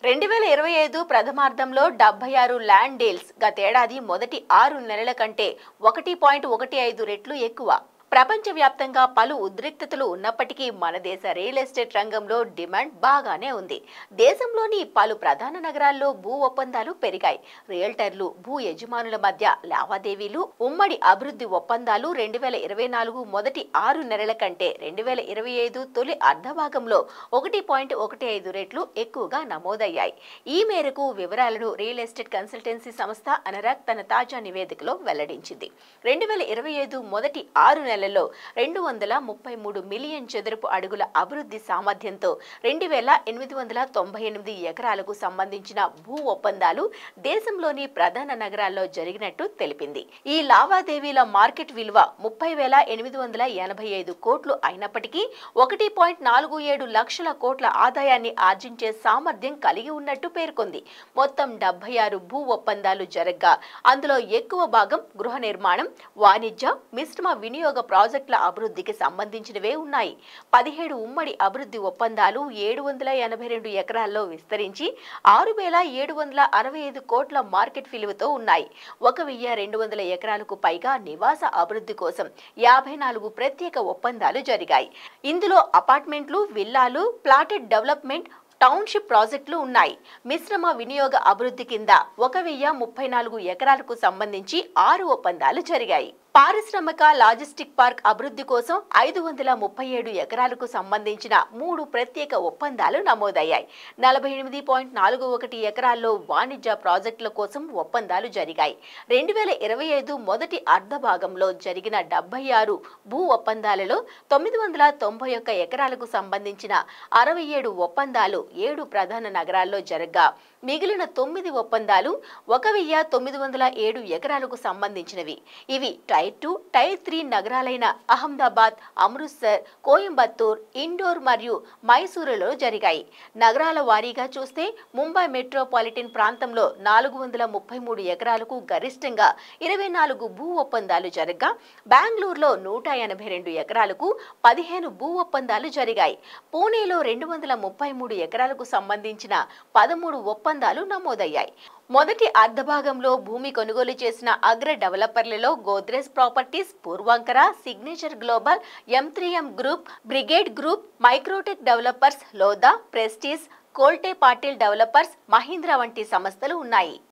2025 ప్రథమార్థంలో 76 land deals గతేడాది మొదటి 6 నెలల కంటే 1.15 రెట్లు ఎక్కువ. ప్రపంచవ్యాప్తంగా పలు ఉద్రిక్తతలు ఉన్నప్పటికీ మన దేశ రియల్ ఎస్టేట్ రంగంలో డిమాండ్ బాగానే ఉంది. దేశంలోని పలు ప్రధాన నగరాల్లో భూ ఒప్పందాలు పెరిగాయి. రియల్టర్లు, భూ యజమానుల మధ్య లావాదేవీలు, ఉమ్మడి అభివృద్ధి ఒప్పందాలు 2024 మొదటి 6 నెలల కంటే 2025 తొలి అర్ధభాగంలో 1.15 రెట్లు ఎక్కువగా నమోదయ్యాయి. ఈ మేరకు వివరాలను రియల్ ఎస్టేట్ కన్సల్టెన్సీ సంస్థ అనరాగ్ తన తాజా నివేదికలో వెల్లడించింది. 2025 మొదటి 6 నెలల్లో 233 మిలియన్ చదరపు అడుగుల అభివృద్ధి సామర్థ్యంతో 2898 ఎకరాలకు సంబంధించిన భూ ఒప్పందాలు దేశంలోని ప్రధాన నగరాల్లో జరిగినట్టు తెలిపింది. ఈ లావాదేవీల మార్కెట్ విలువ 30,885 కోట్లు అయినప్పటికీ 1.47 లక్షల కోట్ల ఆదాయాన్ని ఆర్జించే సామర్థ్యం కలిగి ఉన్నట్టు పేర్కొంది. మొత్తం 76 భూ ఒప్పందాలు జరగ్గా అందులో ఎక్కువ భాగం గృహ నిర్మాణం, వాణిజ్య, మిశ్రమ వినియోగ ప్రాజెక్టుల అభివృద్ధికి సంబంధించినవే ఉన్నాయి. 17 ఉమ్మడి అభివృద్ధి ఒప్పందాలు 782 ఎకరాల్లో విస్తరించి 6,765 కోట్ల మార్కెట్ విలువతో ఉన్నాయి. 1,200 ఎకరాలకు పైగా నివాస అభివృద్ధి కోసం 54 ప్రత్యేక ఒప్పందాలు జరిగాయి. ఇందులో అపార్ట్మెంట్లు, విల్లాలు, ప్లాటెడ్ డెవలప్మెంట్, టౌన్షిప్ ప్రాజెక్టులు ఉన్నాయి. మిశ్రమ వినియోగ అభివృద్ధి కింద 1,034 ఎకరాలకు సంబంధించి 6 ఒప్పందాలు జరిగాయి. పారిశ్రామిక లాజిస్టిక్ పార్క్ అభివృద్ధి కోసం 537 ఎకరాలకు సంబంధించిన 3 ప్రత్యేక ఒప్పందాలు నమోదయ్యాయి. 48.41 ఎకరాల్లో వాణిజ్య ప్రాజెక్టుల కోసం ఒప్పందాలు జరిగాయి. 2025 మొదటి అర్ధభాగంలో జరిగిన 76 భూ ఒప్పందాలలో 991 ఎకరాలకు సంబంధించిన 67 ఒప్పందాలు 7 ప్రధాన నగరాల్లో జరగ్గా మిగిలిన 9 ఒప్పందాలు 1,907 ఎకరాలకు సంబంధించినవి. ఇవి టైర్ 2, టైర్ 3 నగరాలైన అహ్మదాబాద్, అమృత్సర్, కోయంబత్తూర్, ఇండోర్ మరియు మైసూరులో జరిగాయి. నగరాల వారీగా చూస్తే ముంబై మెట్రోపాలిటన్ ప్రాంతంలో 433 ఎకరాలకు గరిష్టంగా 24 భూ ఒప్పందాలు జరగ్గా బెంగళూరులో 182 ఎకరాలకు 15 భూ ఒప్పందాలు జరిగాయి. పూణేలో 233 ఎకరాలకు సంబంధించిన 13 ఒప్పందాలు నమోదయ్యాయి. మొదటి అర్ధభాగంలో భూమి కొనుగోలు చేసిన అగ్ర డెవలపర్లలో Godrej Properties, Puravankara, Signature Global, M3M Group, Brigade Group, Microtek Developers, Lodha, Prestige, Kolte Patil Developers, Mahindra వంటి సంస్థలు ఉన్నాయి.